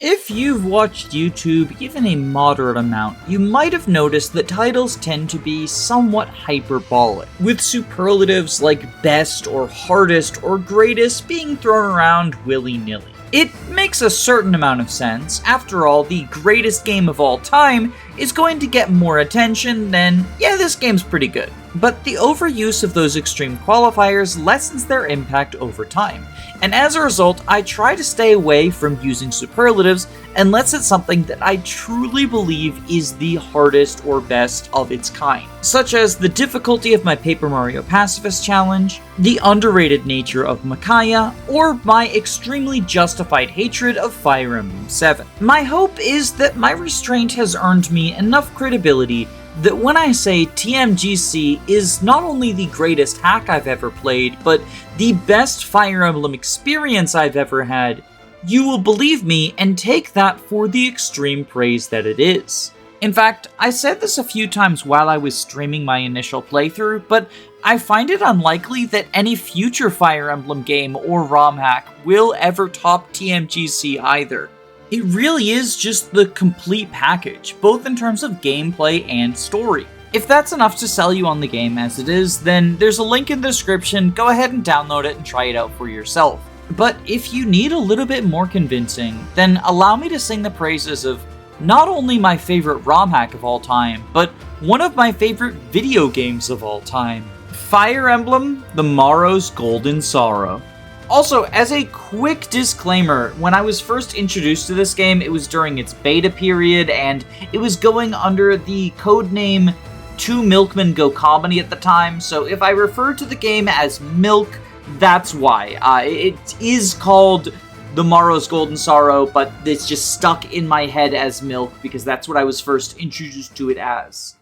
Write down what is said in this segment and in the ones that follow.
If you've watched YouTube even a moderate amount, you might have noticed that titles tend to be somewhat hyperbolic, with superlatives like best or hardest or greatest being thrown around willy-nilly. It makes a certain amount of sense. After all, the greatest game of all time is going to get more attention than, yeah, this game's pretty good. But the overuse of those extreme qualifiers lessens their impact over time, and as a result, I try to stay away from using superlatives unless it's something that I truly believe is the hardest or best of its kind, such as the difficulty of my Paper Mario Pacifist challenge, the underrated nature of Makaya, or my extremely justified hatred of Fire Emblem 7. My hope is that my restraint has earned me enough credibility that when I say TMGC is not only the greatest hack I've ever played, but the best Fire Emblem experience I've ever had, you will believe me and take that for the extreme praise that it is. In fact, I said this a few times while I was streaming my initial playthrough, but I find it unlikely that any future Fire Emblem game or ROM hack will ever top TMGC either. It really is just the complete package, both in terms of gameplay and story. If that's enough to sell you on the game as it is, then there's a link in the description, go ahead and download it and try it out for yourself. But if you need a little bit more convincing, then allow me to sing the praises of not only my favorite ROM hack of all time, but one of my favorite video games of all time, Fire Emblem: The Morrow's Golden Sorrow. Also, as a quick disclaimer, when I was first introduced to this game, it was during its beta period, and it was going under the codename Two Milkmen Go Comedy at the time, so if I refer to the game as Milk, that's why. It is called The Morrow's Golden Sorrow, but it's just stuck in my head as Milk, because that's what I was first introduced to it as.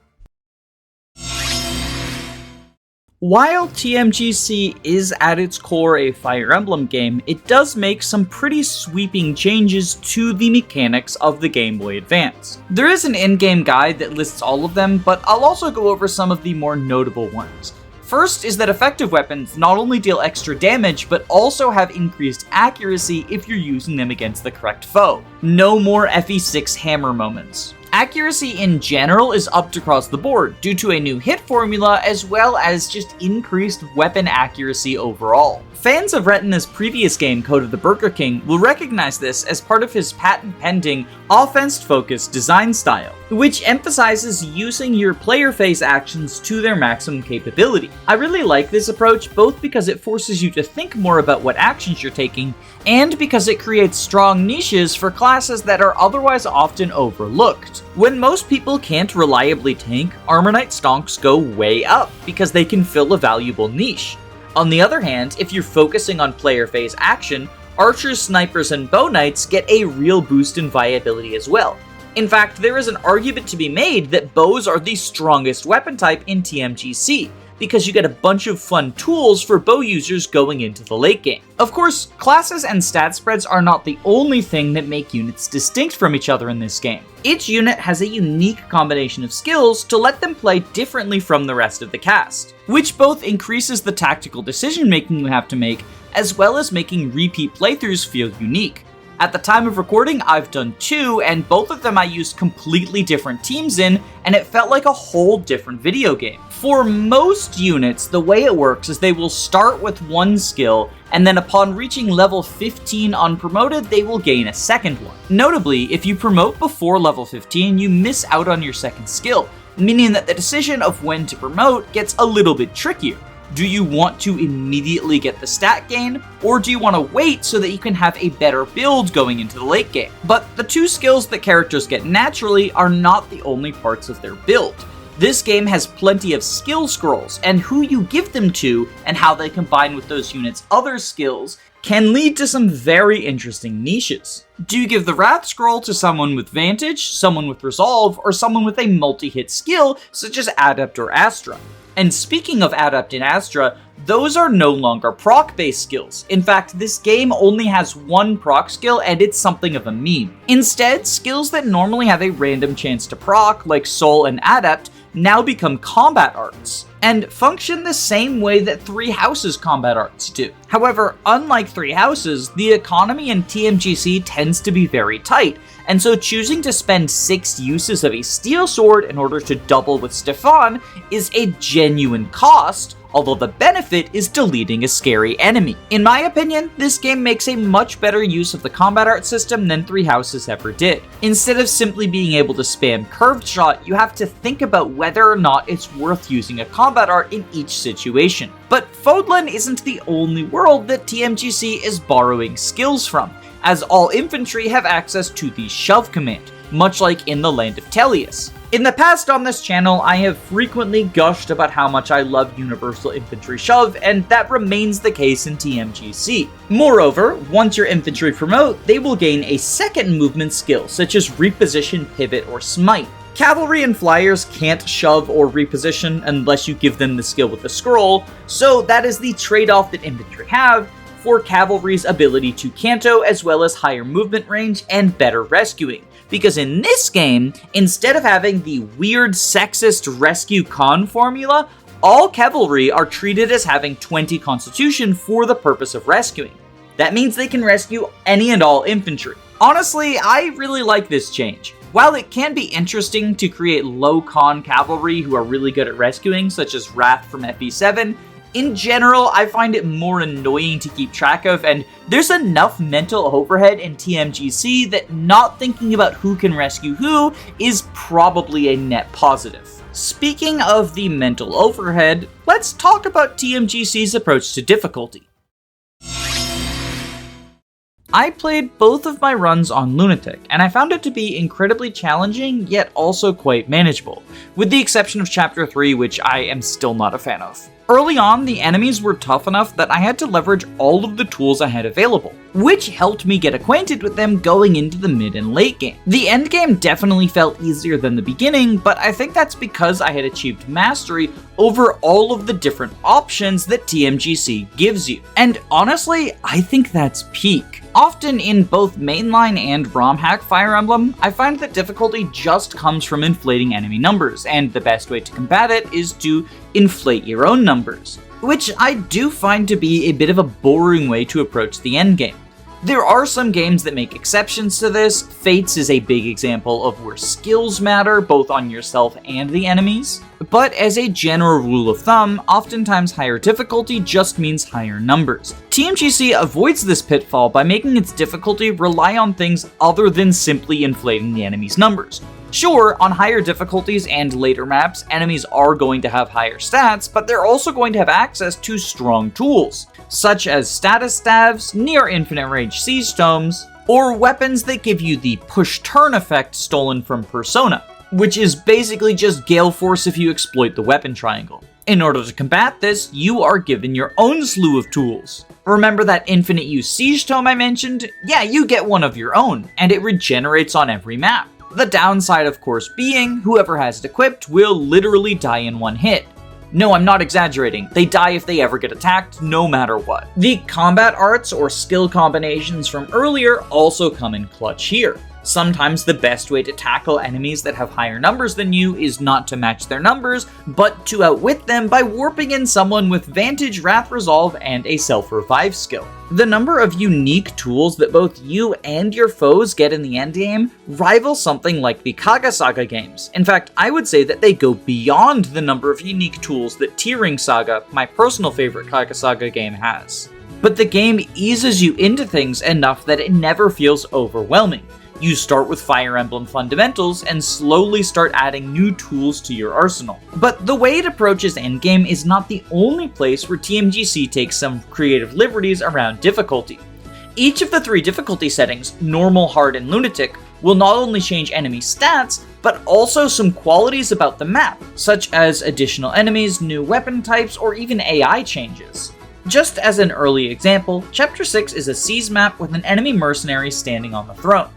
While TMGC is at its core a Fire Emblem game, it does make some pretty sweeping changes to the mechanics of the Game Boy Advance. There is an in-game guide that lists all of them, but I'll also go over some of the more notable ones. First is that effective weapons not only deal extra damage, but also have increased accuracy if you're using them against the correct foe. No more FE6 hammer moments. Accuracy in general is upped across the board due to a new hit formula as well as just increased weapon accuracy overall. Fans of Retina's previous game, Code of the Burger King, will recognize this as part of his patent-pending, offense-focused design style, which emphasizes using your player phase actions to their maximum capability. I really like this approach both because it forces you to think more about what actions you're taking, and because it creates strong niches for classes that are otherwise often overlooked. When most people can't reliably tank, Armor Knight stonks go way up because they can fill a valuable niche. On the other hand, if you're focusing on player phase action, archers, snipers, and bow knights get a real boost in viability as well. In fact, there is an argument to be made that bows are the strongest weapon type in TMGC, because you get a bunch of fun tools for bow users going into the late game. Of course, classes and stat spreads are not the only thing that make units distinct from each other in this game. Each unit has a unique combination of skills to let them play differently from the rest of the cast, which both increases the tactical decision making you have to make, as well as making repeat playthroughs feel unique. At the time of recording, I've done 2, and both of them I used completely different teams in, and it felt like a whole different video game. For most units, the way it works is they will start with one skill, and then upon reaching level 15 unpromoted, they will gain a second one. Notably, if you promote before level 15, you miss out on your second skill, meaning that the decision of when to promote gets a little bit trickier. Do you want to immediately get the stat gain, or do you want to wait so that you can have a better build going into the late game? But the 2 skills that characters get naturally are not the only parts of their build. This game has plenty of skill scrolls, and who you give them to and how they combine with those units' other skills can lead to some very interesting niches. Do you give the Wrath Scroll to someone with Vantage, someone with Resolve, or someone with a multi-hit skill such as Adept or Astra? And speaking of Adept and Astra, those are no longer proc-based skills. In fact, this game only has one proc skill, and it's something of a meme. Instead, skills that normally have a random chance to proc, like Soul and Adept, now become combat arts, and function the same way that Three Houses combat arts do. However, unlike Three Houses, the economy in TMGC tends to be very tight, and so choosing to spend 6 uses of a steel sword in order to double with Stefan is a genuine cost, although the benefit is deleting a scary enemy. In my opinion, this game makes a much better use of the combat art system than Three Houses ever did. Instead of simply being able to spam curved shot, you have to think about whether or not it's worth using a combat art in each situation. But Fodlan isn't the only world that TMGC is borrowing skills from, as all infantry have access to the shove command, much like in the land of Tellius. In the past on this channel, I have frequently gushed about how much I love Universal Infantry Shove, and that remains the case in TMGC. Moreover, once your infantry promote, they will gain a second movement skill, such as Reposition, Pivot, or Smite. Cavalry and Flyers can't shove or reposition unless you give them the skill with the scroll, so that is the trade-off that infantry have for Cavalry's ability to canto, as well as higher movement range and better rescuing. Because in this game, instead of having the weird sexist rescue con formula, all cavalry are treated as having 20 constitution for the purpose of rescuing. That means they can rescue any and all infantry. Honestly, I really like this change. While it can be interesting to create low con cavalry who are really good at rescuing, such as Wrath from FE7, in general, I find it more annoying to keep track of, and there's enough mental overhead in TMGC that not thinking about who can rescue who is probably a net positive. Speaking of the mental overhead, let's talk about TMGC's approach to difficulty. I played both of my runs on Lunatic, and I found it to be incredibly challenging, yet also quite manageable, with the exception of Chapter 3, which I am still not a fan of. Early on, the enemies were tough enough that I had to leverage all of the tools I had available, which helped me get acquainted with them going into the mid and late game. The end game definitely felt easier than the beginning, but I think that's because I had achieved mastery over all of the different options that TMGC gives you. And honestly, I think that's peak. Often in both mainline and Romhack Fire Emblem, I find that difficulty just comes from inflating enemy numbers, and the best way to combat it is to inflate your own numbers, which I do find to be a bit of a boring way to approach the endgame. There are some games that make exceptions to this. Fates is a big example of where skills matter, both on yourself and the enemies. But as a general rule of thumb, oftentimes higher difficulty just means higher numbers. TMGC avoids this pitfall by making its difficulty rely on things other than simply inflating the enemy's numbers. Sure, on higher difficulties and later maps, enemies are going to have higher stats, but they're also going to have access to strong tools, such as status staves, near infinite range siege tomes, or weapons that give you the push turn effect stolen from Persona, which is basically just Gale Force if you exploit the weapon triangle. In order to combat this, you are given your own slew of tools. Remember that infinite use siege tome I mentioned? Yeah, you get one of your own, and it regenerates on every map. The downside, of course, being whoever has it equipped will literally die in one hit. No, I'm not exaggerating. They die if they ever get attacked, no matter what. The combat arts or skill combinations from earlier also come in clutch here. Sometimes the best way to tackle enemies that have higher numbers than you is not to match their numbers, but to outwit them by warping in someone with Vantage, Wrath Resolve, and a self-revive skill. The number of unique tools that both you and your foes get in the endgame rival something like the Kagasaga games. In fact, I would say that they go beyond the number of unique tools that Tearing Saga, my personal favorite Kagasaga game, has. But the game eases you into things enough that it never feels overwhelming. You start with Fire Emblem fundamentals and slowly start adding new tools to your arsenal. But the way it approaches endgame is not the only place where TMGC takes some creative liberties around difficulty. Each of the 3 difficulty settings, normal, hard, and lunatic, will not only change enemy stats, but also some qualities about the map, such as additional enemies, new weapon types, or even AI changes. Just as an early example, Chapter 6 is a seas map with an enemy mercenary standing on the throne.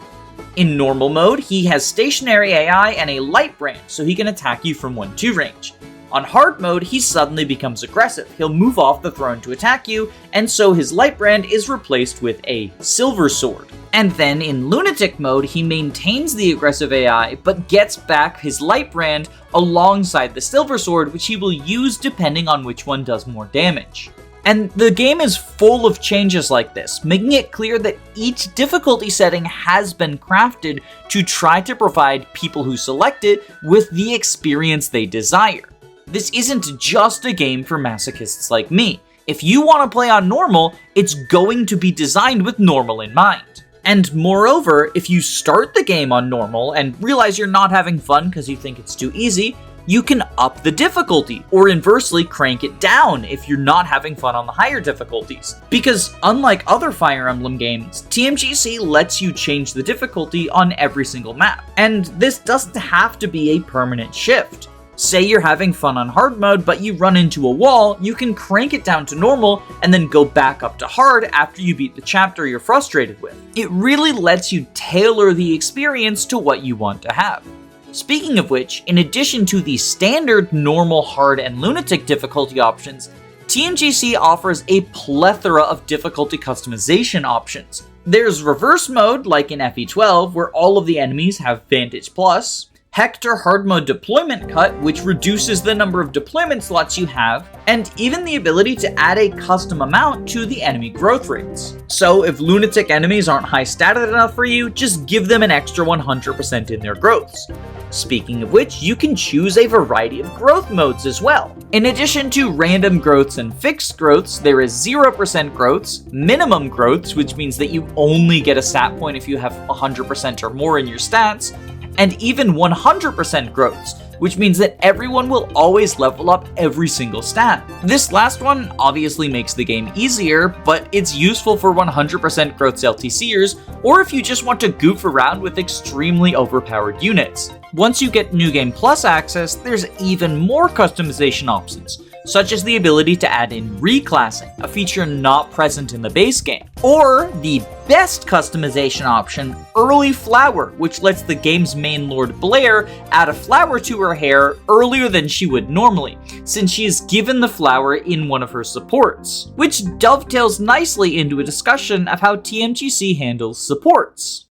In normal mode, he has stationary AI and a light brand, so he can attack you from 1-2 range. On hard mode, he suddenly becomes aggressive. He'll move off the throne to attack you, and so his light brand is replaced with a silver sword. And then in lunatic mode, he maintains the aggressive AI, but gets back his light brand alongside the silver sword, which he will use depending on which one does more damage. And the game is full of changes like this, making it clear that each difficulty setting has been crafted to try to provide people who select it with the experience they desire. This isn't just a game for masochists like me. If you want to play on normal, it's going to be designed with normal in mind. And moreover, if you start the game on normal and realize you're not having fun because you think it's too easy, you can up the difficulty, or inversely crank it down if you're not having fun on the higher difficulties. Because unlike other Fire Emblem games, TMGC lets you change the difficulty on every single map. And this doesn't have to be a permanent shift. Say you're having fun on hard mode, but you run into a wall, you can crank it down to normal and then go back up to hard after you beat the chapter you're frustrated with. It really lets you tailor the experience to what you want to have. Speaking of which, in addition to the standard normal, hard, and lunatic difficulty options, TMGC offers a plethora of difficulty customization options. There's reverse mode, like in FE12, where all of the enemies have Vantage Plus, Hector hard mode deployment cut, which reduces the number of deployment slots you have, and even the ability to add a custom amount to the enemy growth rates. So if lunatic enemies aren't high stated enough for you, just give them an extra 100% in their growths. Speaking of which, you can choose a variety of growth modes as well. In addition to random growths and fixed growths, there is 0% growths, minimum growths, which means that you only get a stat point if you have 100% or more in your stats, and even 100% growths, which means that everyone will always level up every single stat. This last one obviously makes the game easier, but it's useful for 100% growths LTCers, or if you just want to goof around with extremely overpowered units. Once you get New Game Plus access, there's even more customization options, such as the ability to add in reclassing, a feature not present in the base game. Or the best customization option, Early Flower, which lets the game's main lord Blair add a flower to her hair earlier than she would normally, since she is given the flower in one of her supports, which dovetails nicely into a discussion of how TMGC handles supports.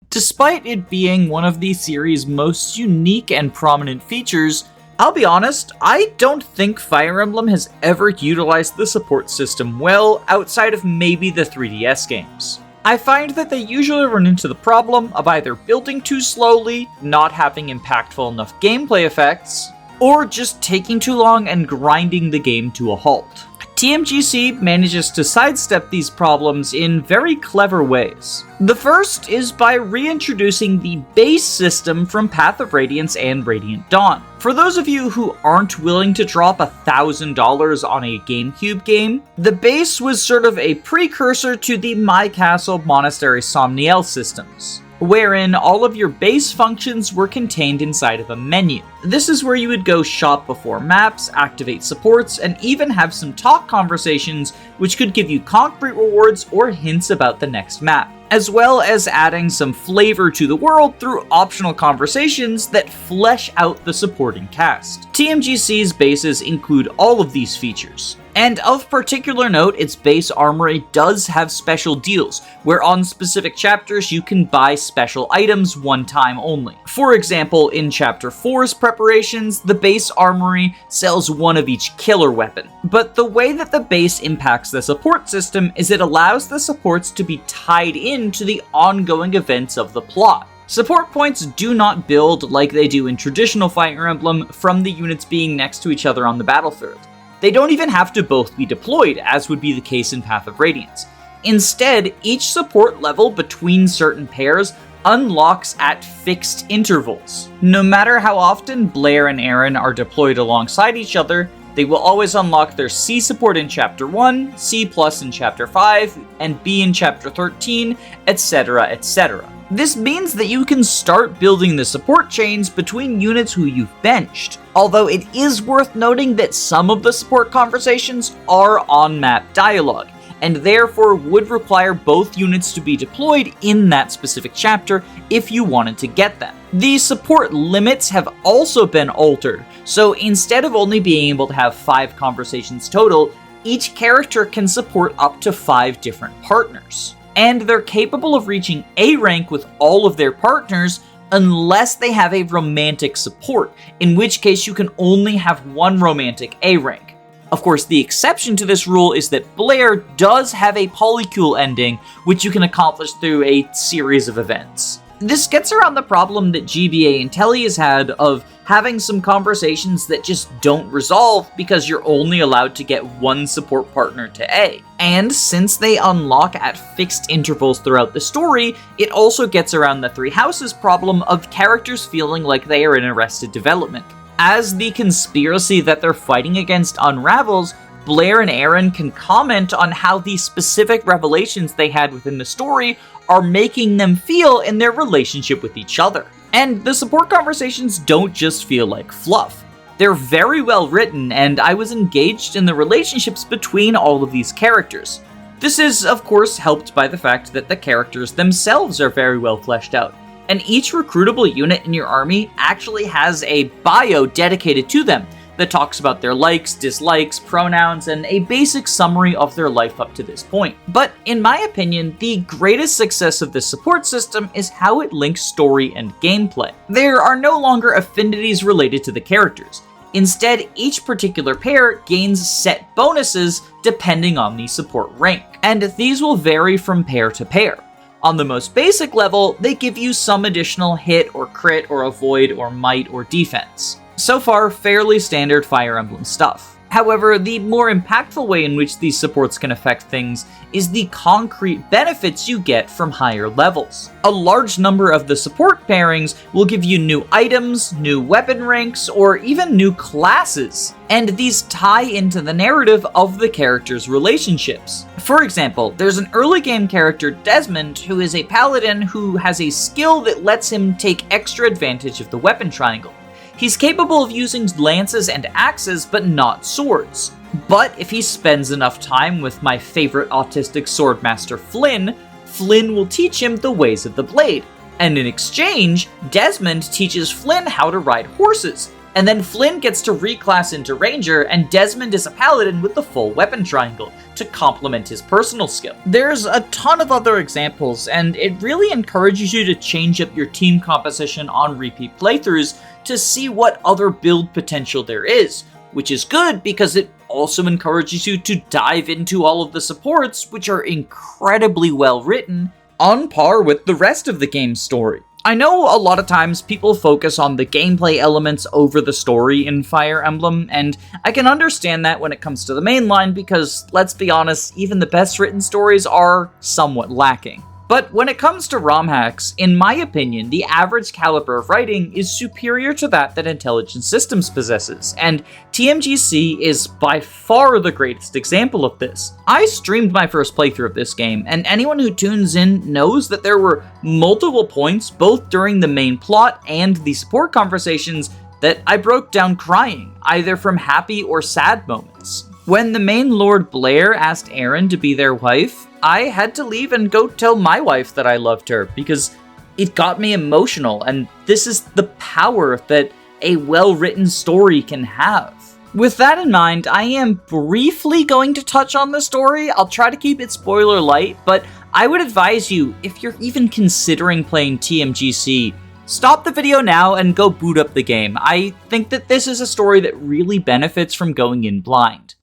Despite it being one of the series' most unique and prominent features, I'll be honest, I don't think Fire Emblem has ever utilized the support system well outside of maybe the 3DS games. I find that they usually run into the problem of either building too slowly, not having impactful enough gameplay effects, or just taking too long and grinding the game to a halt. TMGC manages to sidestep these problems in very clever ways. The first is by reintroducing the base system from Path of Radiance and Radiant Dawn. For those of you who aren't willing to drop $1,000 on a GameCube game, the base was sort of a precursor to the My Castle Monastery Somniel systems, wherein all of your base functions were contained inside of a menu. This is where you would go shop before maps, activate supports, and even have some talk conversations which could give you concrete rewards or hints about the next map, as well as adding some flavor to the world through optional conversations that flesh out the supporting cast. TMGC's bases include all of these features. And of particular note, its base armory does have special deals, where on specific chapters you can buy special items one time only. For example, in Chapter 4's preparations, the base armory sells one of each killer weapon. But the way that the base impacts the support system is it allows the supports to be tied into the ongoing events of the plot. Support points do not build like they do in traditional Fire Emblem from the units being next to each other on the battlefield. They don't even have to both be deployed, as would be the case in Path of Radiance. Instead, each support level between certain pairs unlocks at fixed intervals. No matter how often Blair and Aaron are deployed alongside each other, they will always unlock their C support in Chapter 1, C+ in Chapter 5, and B in Chapter 13, etc., etc. This means that you can start building the support chains between units who you've benched, although it is worth noting that some of the support conversations are on-map dialogue, and therefore would require both units to be deployed in that specific chapter if you wanted to get them. The support limits have also been altered, so instead of only being able to have 5 conversations total, each character can support up to 5 different partners. And they're capable of reaching A rank with all of their partners unless they have a romantic support, in which case you can only have 1 romantic A rank. Of course, the exception to this rule is that Blair does have a polycule ending, which you can accomplish through a series of events. This gets around the problem that GBA and Telly has had of having some conversations that just don't resolve because you're only allowed to get 1 support partner to A. And since they unlock at fixed intervals throughout the story, it also gets around the 3 houses problem of characters feeling like they are in arrested development. As the conspiracy that they're fighting against unravels, Blair and Aaron can comment on how the specific revelations they had within the story are making them feel in their relationship with each other. And the support conversations don't just feel like fluff. They're very well written, and I was engaged in the relationships between all of these characters. This is, of course, helped by the fact that the characters themselves are very well fleshed out, and each recruitable unit in your army actually has a bio dedicated to them that talks about their likes, dislikes, pronouns, and a basic summary of their life up to this point. But in my opinion, the greatest success of this support system is how it links story and gameplay. There are no longer affinities related to the characters. Instead, each particular pair gains set bonuses depending on the support rank, and these will vary from pair to pair. On the most basic level, they give you some additional hit or crit or avoid or might or defense. So far, fairly standard Fire Emblem stuff. However, the more impactful way in which these supports can affect things is the concrete benefits you get from higher levels. A large number of the support pairings will give you new items, new weapon ranks, or even new classes, and these tie into the narrative of the characters' relationships. For example, there's an early game character, Desmond, who is a paladin who has a skill that lets him take extra advantage of the weapon triangle. He's capable of using lances and axes, but not swords. But if he spends enough time with my favorite autistic swordmaster Flynn, Flynn will teach him the ways of the blade. And in exchange, Desmond teaches Flynn how to ride horses. And then Flynn gets to reclass into Ranger, and Desmond is a paladin with the full weapon triangle to complement his personal skill. There's a ton of other examples, and it really encourages you to change up your team composition on repeat playthroughs to see what other build potential there is, which is good because it also encourages you to dive into all of the supports, which are incredibly well written, on par with the rest of the game's story. I know a lot of times people focus on the gameplay elements over the story in Fire Emblem, and I can understand that when it comes to the mainline because, let's be honest, even the best written stories are somewhat lacking. But when it comes to Romhacks, in my opinion, the average caliber of writing is superior to that Intelligent Systems possesses, and TMGC is by far the greatest example of this. I streamed my first playthrough of this game, and anyone who tunes in knows that there were multiple points, both during the main plot and the support conversations, that I broke down crying, either from happy or sad moments. When the main Lord Blair asked Aaron to be their wife, I had to leave and go tell my wife that I loved her because it got me emotional, and this is the power that a well-written story can have. With that in mind, I am briefly going to touch on the story. I'll try to keep it spoiler light, but I would advise you, if you're even considering playing TMGC, stop the video now and go boot up the game. I think that this is a story that really benefits from going in blind.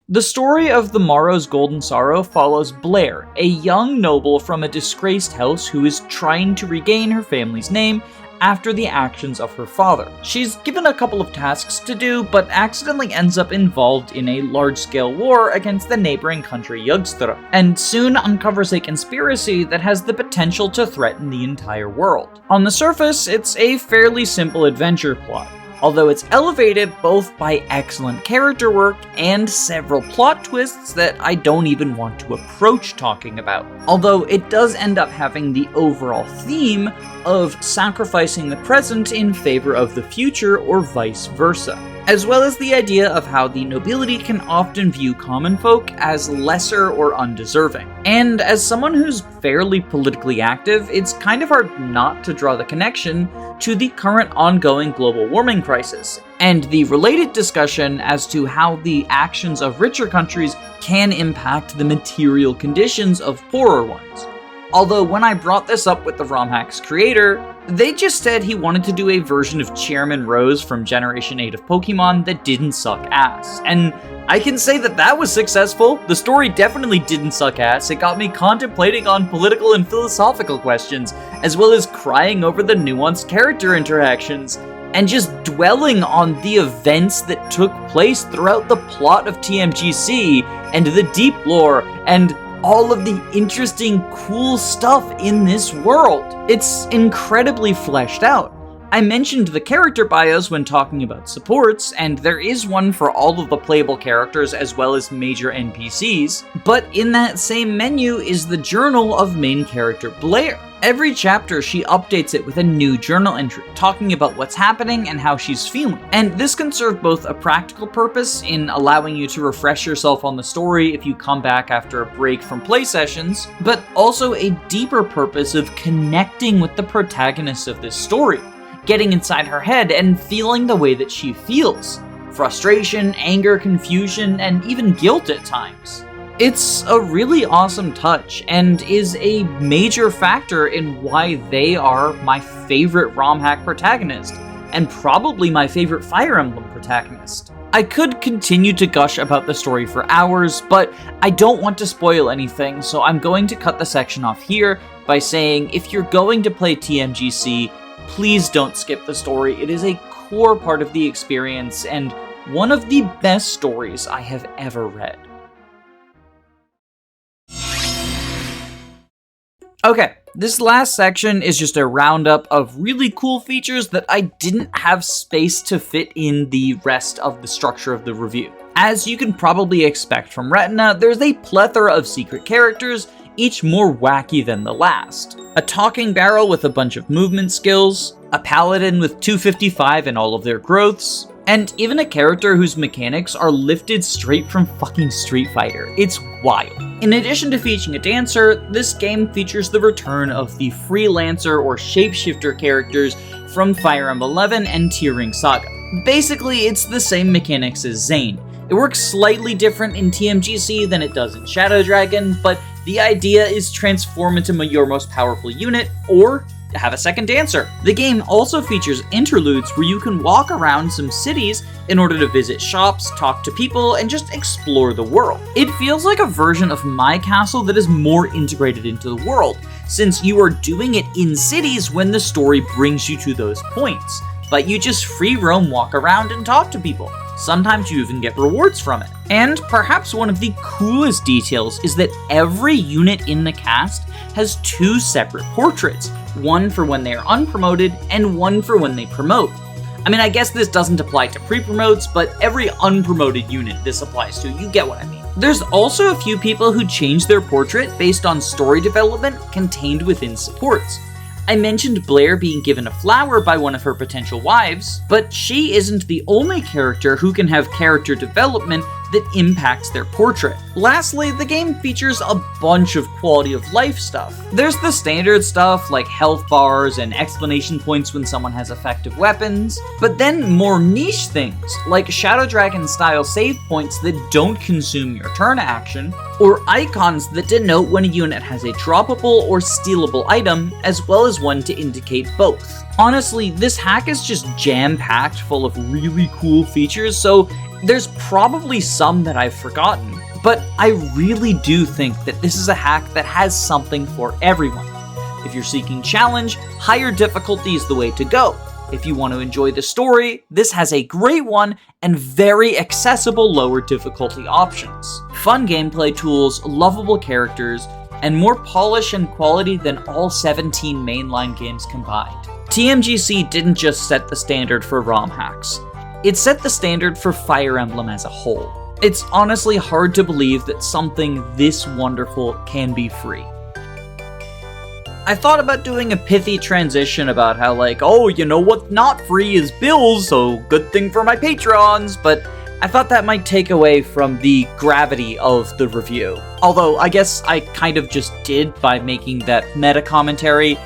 The story of The Morrow's Golden Sorrow follows Blair, a young noble from a disgraced house who is trying to regain her family's name after the actions of her father. She's given a couple of tasks to do, but accidentally ends up involved in a large-scale war against the neighboring country Yugstra, and soon uncovers a conspiracy that has the potential to threaten the entire world. On the surface, it's a fairly simple adventure plot, although it's elevated both by excellent character work and several plot twists that I don't even want to approach talking about. Although it does end up having the overall theme of sacrificing the present in favor of the future, or vice versa. as well as the idea of how the nobility can often view common folk as lesser or undeserving. And as someone who's fairly politically active, it's kind of hard not to draw the connection to the current ongoing global warming crisis, and the related discussion as to how the actions of richer countries can impact the material conditions of poorer ones. Although when I brought this up with the Romhacks creator, they just said he wanted to do a version of Chairman Rose from Generation 8 of Pokemon that didn't suck ass. And I can say that that was successful. The story definitely didn't suck ass. It got me contemplating on political and philosophical questions, as well as crying over the nuanced character interactions, and just dwelling on the events that took place throughout the plot of TMGC, and the deep lore, and all of the interesting, cool stuff in this world. It's incredibly fleshed out. I mentioned the character bios when talking about supports, and there is one for all of the playable characters as well as major NPCs, but in that same menu is the journal of main character Blair. Every chapter, she updates it with a new journal entry, talking about what's happening and how she's feeling. And this can serve both a practical purpose in allowing you to refresh yourself on the story if you come back after a break from play sessions, but also a deeper purpose of connecting with the protagonist of this story, getting inside her head and feeling the way that she feels. Frustration, anger, confusion, and even guilt at times. It's a really awesome touch, and is a major factor in why they are my favorite Romhack protagonist, and probably my favorite Fire Emblem protagonist. I could continue to gush about the story for hours, but I don't want to spoil anything, so I'm going to cut the section off here by saying if you're going to play TMGC, please don't skip the story. It is a core part of the experience, and one of the best stories I have ever read. Okay, this last section is just a roundup of really cool features that I didn't have space to fit in the rest of the structure of the review. As you can probably expect from Retina, there's a plethora of secret characters, each more wacky than the last. A talking barrel with a bunch of movement skills, a paladin with 255 in all of their growths, and even a character whose mechanics are lifted straight from fucking Street Fighter. It's wild. In addition to featuring a dancer, this game features the return of the freelancer or shapeshifter characters from Fire Emblem 11 and Tearing Saga. Basically, it's the same mechanics as Zane. It works slightly different in TMGC than it does in Shadow Dragon, but the idea is transform into your most powerful unit, or have a second dancer. The game also features interludes where you can walk around some cities in order to visit shops, talk to people, and just explore the world. It feels like a version of My Castle that is more integrated into the world, since you are doing it in cities when the story brings you to those points. But you just free roam, walk around, and talk to people. Sometimes you even get rewards from it. And perhaps one of the coolest details is that every unit in the cast has two separate portraits, one for when they are unpromoted and one for when they promote. I mean, I guess this doesn't apply to pre-promotes, but every unpromoted unit this applies to, you get what I mean. There's also a few people who change their portrait based on story development contained within supports. I mentioned Blair being given a flower by one of her potential wives, but she isn't the only character who can have character development that impacts their portrait. Lastly, the game features a bunch of quality of life stuff. There's the standard stuff like health bars and explanation points when someone has effective weapons, but then more niche things like Shadow Dragon style save points that don't consume your turn action, or icons that denote when a unit has a droppable or stealable item, as well as one to indicate both. Honestly, this hack is just jam-packed full of really cool features, so there's probably some that I've forgotten, but I really do think that this is a hack that has something for everyone. If you're seeking challenge, higher difficulty is the way to go. If you want to enjoy the story, this has a great one and very accessible lower difficulty options. Fun gameplay tools, lovable characters, and more polish and quality than all 17 mainline games combined. TMGC didn't just set the standard for Romhacks. It set the standard for Fire Emblem as a whole. It's honestly hard to believe that something this wonderful can be free. I thought about doing a pithy transition about how like, oh, you know what's not free is bills, so good thing for my Patrons, but I thought that might take away from the gravity of the review. Although, I guess I kind of just did by making that meta commentary.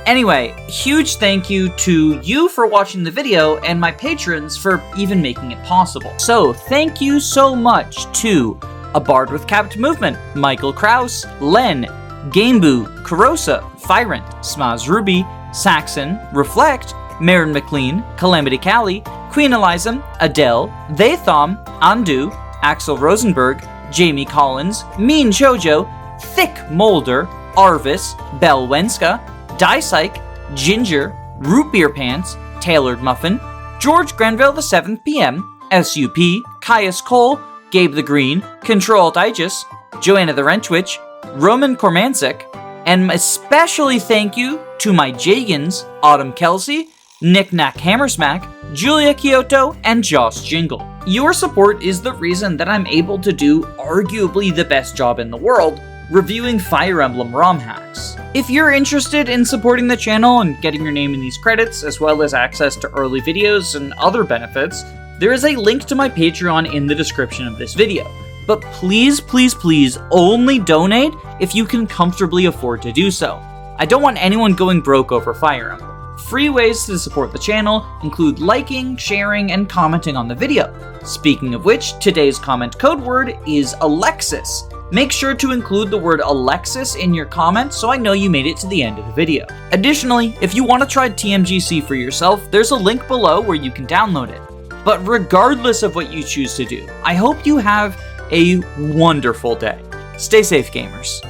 Anyway, huge thank you to you for watching the video and my patrons for even making it possible. So, thank you so much to A Bard with Capped Movement, Michael Kraus, Len, Gameboo, Karosa, Firent, Smaz Ruby, Saxon, Reflect, Marin McLean, Calamity Callie, Queen Eliza, Adele, Thaythom, Andu, Axel Rosenberg, Jamie Collins, Mean Jojo, Thick Molder, Arvis, Bell Wenska, Dysike, Ginger, Root Beer Pants, Tailored Muffin, George Grenville the 7th PM, SUP, Caius Cole, Gabe the Green, Control Digest, Joanna the Wrenchwitch, Roman Kormansik, and especially thank you to my Jagans, Autumn Kelsey, Nick Knack Hammersmack, Julia Kyoto, and Joss Jingle. Your support is the reason that I'm able to do arguably the best job in the world, reviewing Fire Emblem ROM hacks. If you're interested in supporting the channel and getting your name in these credits, as well as access to early videos and other benefits, there is a link to my Patreon in the description of this video. But please, please, please only donate if you can comfortably afford to do so. I don't want anyone going broke over Fire Emblem. Free ways to support the channel include liking, sharing, and commenting on the video. Speaking of which, today's comment code word is Alexis. Make sure to include the word Alexis in your comment so I know you made it to the end of the video. Additionally, if you want to try TMGC for yourself, there's a link below where you can download it. But regardless of what you choose to do, I hope you have a wonderful day. Stay safe, gamers.